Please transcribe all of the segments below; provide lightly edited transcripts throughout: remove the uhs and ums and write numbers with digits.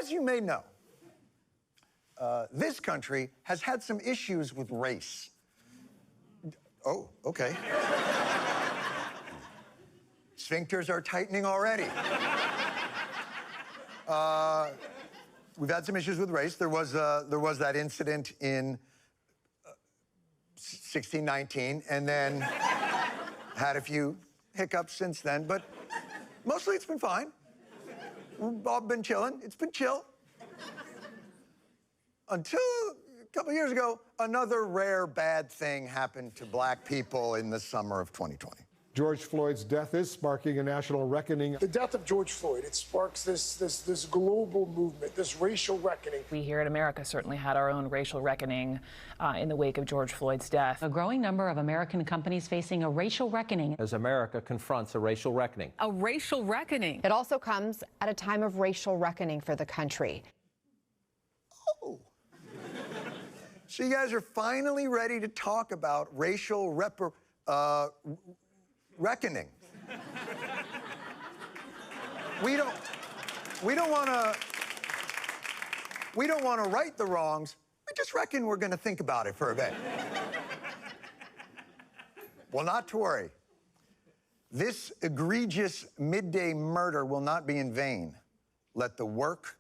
As you may know, this country has had some issues with race. Oh, okay. Sphincters are tightening already. We've had some issues with race. There was that incident in 1619, and then had a few hiccups since then, but mostly it's been fine. We've all been chilling. It's been chill. Until a couple years ago, another rare bad thing happened to black people in the summer of 2020. George Floyd's death is sparking a national reckoning. The death of George Floyd, it sparks this global movement, this racial reckoning. We here in America certainly had our own racial reckoning in the wake of George Floyd's death. A growing number of American companies facing a racial reckoning. As America confronts a racial reckoning. A racial reckoning. It also comes at a time of racial reckoning for the country. Oh. So you guys are finally ready to talk about racial reckoning. We don't want to right the wrongs. We just reckon we're going to think about it for a bit. Well, not to worry. This egregious midday murder will not be in vain. Let the work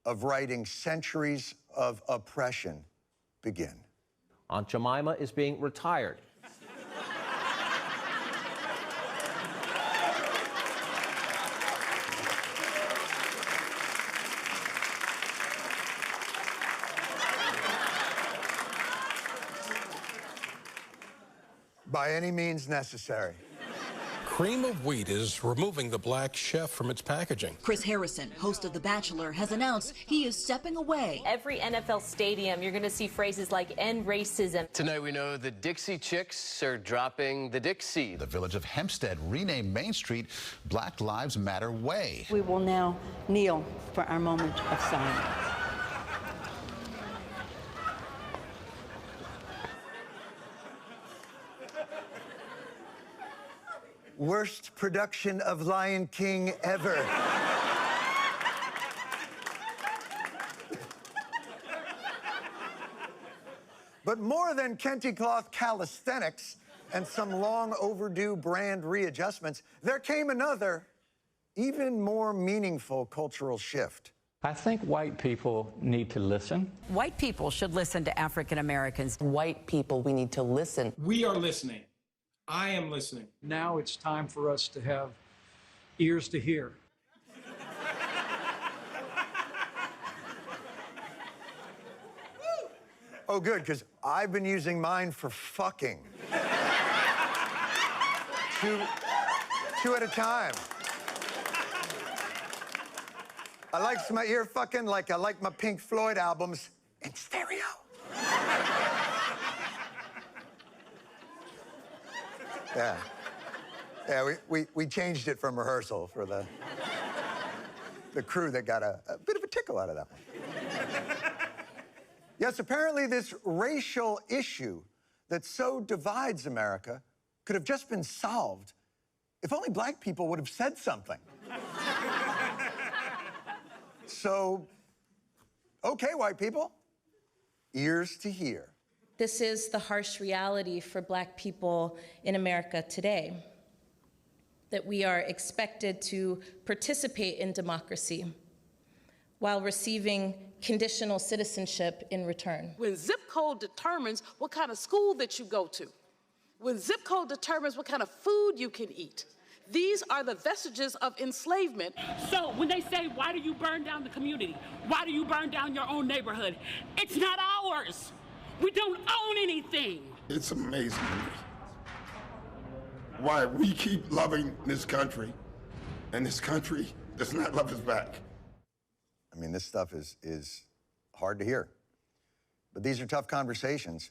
of righting centuries of oppression begin. Aunt Jemima is being retired. By any means necessary. Cream of Wheat is removing the black chef from its packaging. Chris Harrison, host of The Bachelor, has announced he is stepping away. Every NFL stadium, you're going to see phrases like end racism. Tonight we know the Dixie Chicks are dropping the Dixie. The village of Hempstead renamed Main Street Black Lives Matter Way. We will now kneel for our moment of silence. Worst production of Lion King ever. But more than Kente cloth calisthenics and some long overdue brand readjustments, there came another, even more meaningful cultural shift. I think white people need to listen. White people should listen to African Americans. White people, we need to listen. We are listening. I am listening. Now it's time for us to have ears to hear. Oh, good, because I've been using mine for fucking. two at a time. I like my ear fucking like I like my Pink Floyd albums in stereo. Yeah, we changed it from rehearsal for the crew that got a bit of a tickle out of that one. Yes, apparently this racial issue that so divides America could have just been solved if only black people would have said something. So, okay, white people, ears to hear. This is the harsh reality for black people in America today, that we are expected to participate in democracy while receiving conditional citizenship in return. When zip code determines what kind of school that you go to, when zip code determines what kind of food you can eat, these are the vestiges of enslavement. So when they say, why do you burn down the community? Why do you burn down your own neighborhood? It's not ours. We don't own anything. It's amazing to me why we keep loving this country and this country does not love us back. I mean, this stuff is hard to hear. But these are tough conversations,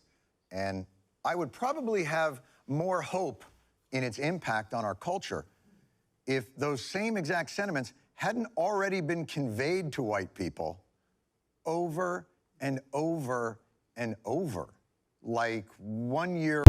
and I would probably have more hope in its impact on our culture if those same exact sentiments hadn't already been conveyed to white people over and over and over. Like 1 year